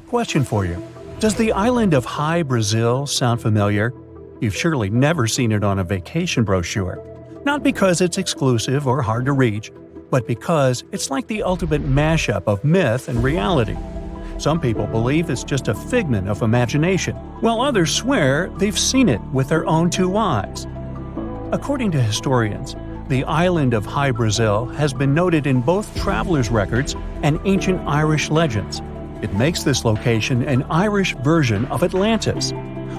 Question for you. Does the island of High Brazil sound familiar? You've surely never seen it on a vacation brochure. Not because it's exclusive or hard to reach, but because it's like the ultimate mashup of myth and reality. Some people believe it's just a figment of imagination, while others swear they've seen it with their own two eyes. According to historians, the island of High Brazil has been noted in both travelers' records and ancient Irish legends. It makes this location an Irish version of Atlantis,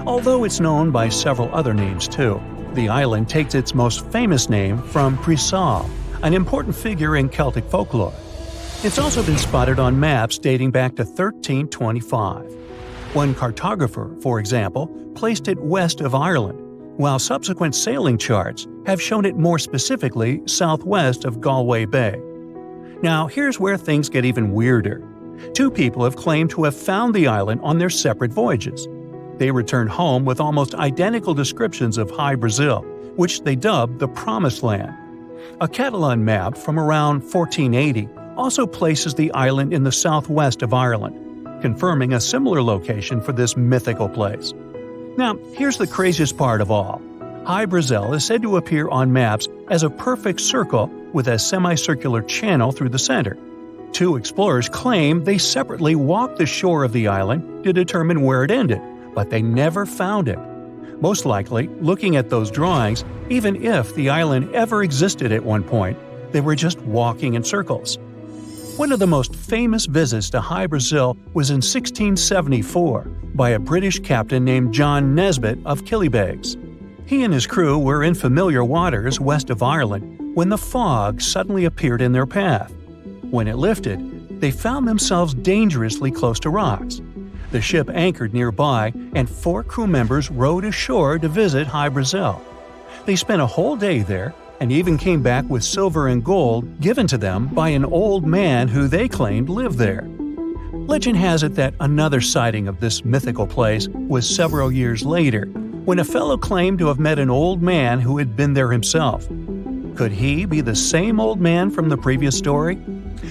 although it's known by several other names too. The island takes its most famous name from Priscilla, an important figure in Celtic folklore. It's also been spotted on maps dating back to 1325. One cartographer, for example, placed it west of Ireland, while subsequent sailing charts have shown it more specifically southwest of Galway Bay. Now, here's where things get even weirder. Two people have claimed to have found the island on their separate voyages. They returned home with almost identical descriptions of High Brazil, which they dubbed the Promised Land. A Catalan map from around 1480 also places the island in the southwest of Ireland, confirming a similar location for this mythical place. Now, here's the craziest part of all. High Brazil is said to appear on maps as a perfect circle with a semicircular channel through the center. Two explorers claim they separately walked the shore of the island to determine where it ended, but they never found it. Most likely, looking at those drawings, even if the island ever existed at one point, they were just walking in circles. One of the most famous visits to High Brazil was in 1674 by a British captain named John Nesbitt of Killybegs. He and his crew were in familiar waters west of Ireland when the fog suddenly appeared in their path. When it lifted, they found themselves dangerously close to rocks. The ship anchored nearby, and 4 crew members rowed ashore to visit High Brazil. They spent a whole day there, and even came back with silver and gold given to them by an old man who they claimed lived there. Legend has it that another sighting of this mythical place was several years later, when a fellow claimed to have met an old man who had been there himself. Could he be the same old man from the previous story?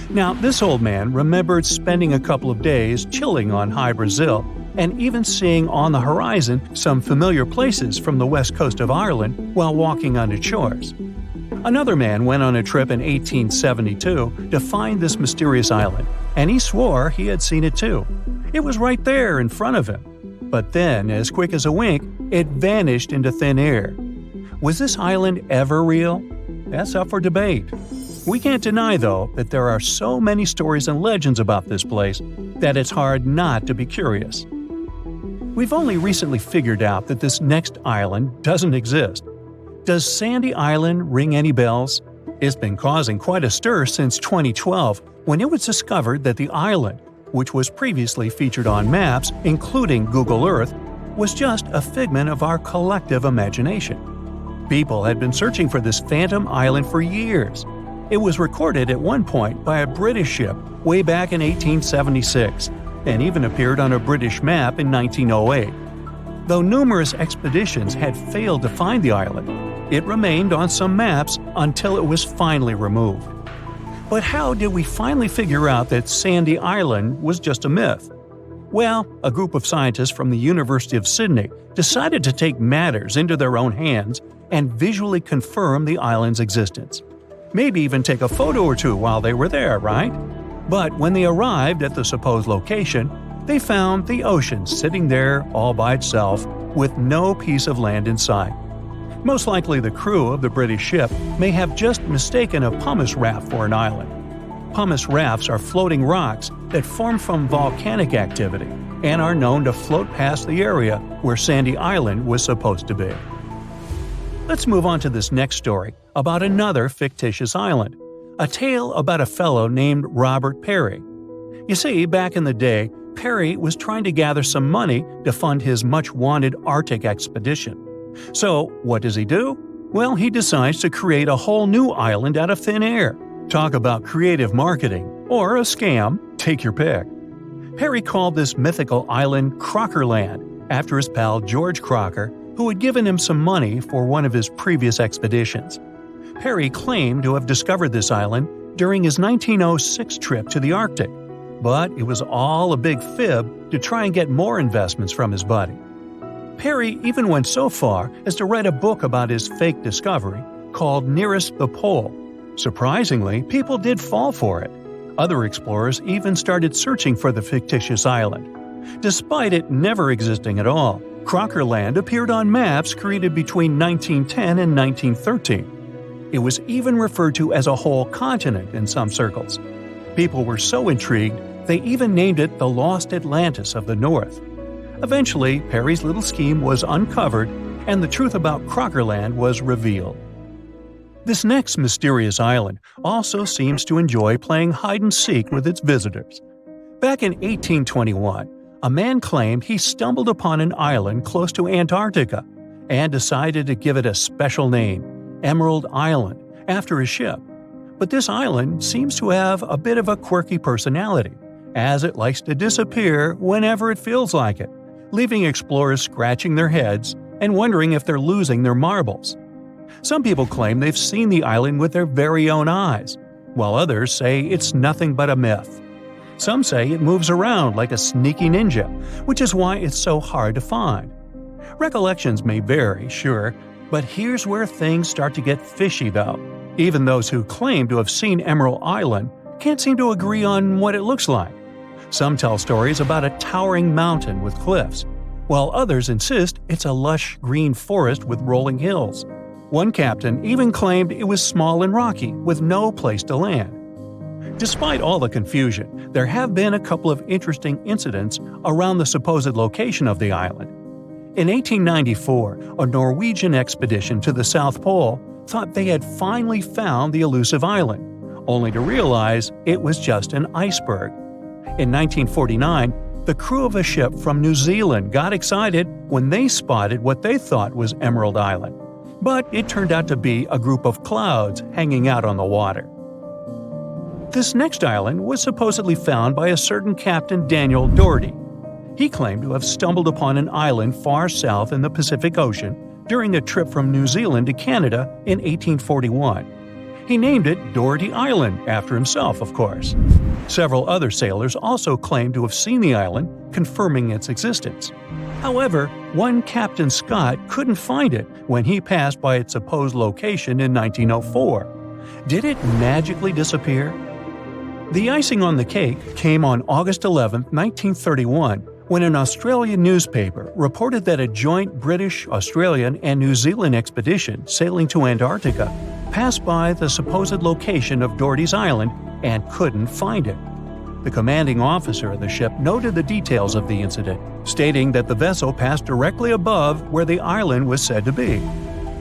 Now, this old man remembered spending a couple of days chilling on High Brazil and even seeing on the horizon some familiar places from the west coast of Ireland while walking on its shores. Another man went on a trip in 1872 to find this mysterious island, and he swore he had seen it too. It was right there in front of him. But then, as quick as a wink, it vanished into thin air. Was this island ever real? That's up for debate. We can't deny, though, that there are so many stories and legends about this place that it's hard not to be curious. We've only recently figured out that this next island doesn't exist. Does Sandy Island ring any bells? It's been causing quite a stir since 2012, when it was discovered that the island, which was previously featured on maps, including Google Earth, was just a figment of our collective imagination. People had been searching for this phantom island for years. It was recorded at one point by a British ship way back in 1876, and even appeared on a British map in 1908. Though numerous expeditions had failed to find the island, it remained on some maps until it was finally removed. But how did we finally figure out that Sandy Island was just a myth? Well, a group of scientists from the University of Sydney decided to take matters into their own hands and visually confirm the island's existence. Maybe even take a photo or two while they were there, right? But when they arrived at the supposed location, they found the ocean sitting there all by itself with no piece of land in sight. Most likely the crew of the British ship may have just mistaken a pumice raft for an island. Pumice rafts are floating rocks that form from volcanic activity and are known to float past the area where Sandy Island was supposed to be. Let's move on to this next story about another fictitious island, a tale about a fellow named Robert Perry. You see, back in the day, Perry was trying to gather some money to fund his much-wanted Arctic expedition. So, what does he do? Well, he decides to create a whole new island out of thin air. Talk about creative marketing, or a scam, take your pick. Perry called this mythical island Crockerland, after his pal George Crocker, who had given him some money for one of his previous expeditions. Perry claimed to have discovered this island during his 1906 trip to the Arctic, But it was all a big fib to try and get more investments from his buddy. Perry even went so far as to write a book about his fake discovery called Nearest the Pole. Surprisingly, people did fall for it. Other explorers even started searching for the fictitious island. Despite it never existing at all, Crockerland appeared on maps created between 1910 and 1913. It was even referred to as a whole continent in some circles. People were so intrigued, they even named it the Lost Atlantis of the North. Eventually, Perry's little scheme was uncovered, and the truth about Crockerland was revealed. This next mysterious island also seems to enjoy playing hide-and-seek with its visitors. Back in 1821, a man claimed he stumbled upon an island close to Antarctica and decided to give it a special name, Emerald Island, after his ship. But this island seems to have a bit of a quirky personality, as it likes to disappear whenever it feels like it, leaving explorers scratching their heads and wondering if they're losing their marbles. Some people claim they've seen the island with their very own eyes, while others say it's nothing but a myth. Some say it moves around like a sneaky ninja, which is why it's so hard to find. Recollections may vary, sure, but here's where things start to get fishy though. Even those who claim to have seen Emerald Island can't seem to agree on what it looks like. Some tell stories about a towering mountain with cliffs, while others insist it's a lush green forest with rolling hills. One captain even claimed it was small and rocky, with no place to land. Despite all the confusion, there have been a couple of interesting incidents around the supposed location of the island. In 1894, a Norwegian expedition to the South Pole thought they had finally found the elusive island, only to realize it was just an iceberg. In 1949, the crew of a ship from New Zealand got excited when they spotted what they thought was Emerald Island, but it turned out to be a group of clouds hanging out on the water. This next island was supposedly found by a certain Captain Daniel Doherty. He claimed to have stumbled upon an island far south in the Pacific Ocean during a trip from New Zealand to Canada in 1841. He named it Doherty Island, after himself, of course. Several other sailors also claimed to have seen the island, confirming its existence. However, one Captain Scott couldn't find it when he passed by its supposed location in 1904. Did it magically disappear? The icing on the cake came on August 11, 1931, when an Australian newspaper reported that a joint British, Australian, and New Zealand expedition sailing to Antarctica passed by the supposed location of Doherty's Island and couldn't find it. The commanding officer of the ship noted the details of the incident, stating that the vessel passed directly above where the island was said to be.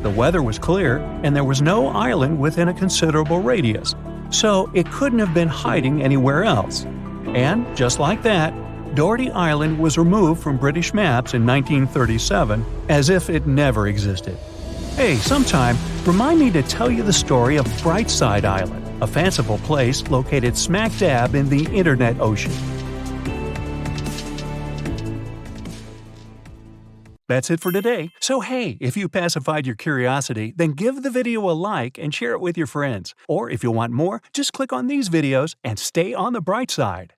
The weather was clear, and there was no island within a considerable radius, so it couldn't have been hiding anywhere else. And, just like that, Doherty Island was removed from British maps in 1937 as if it never existed. Hey, sometime, remind me to tell you the story of Brightside Island, a fanciful place located smack dab in the Internet Ocean. That's it for today. So hey, if you pacified your curiosity, then give the video a like and share it with your friends. Or if you want more, just click on these videos and stay on the bright side.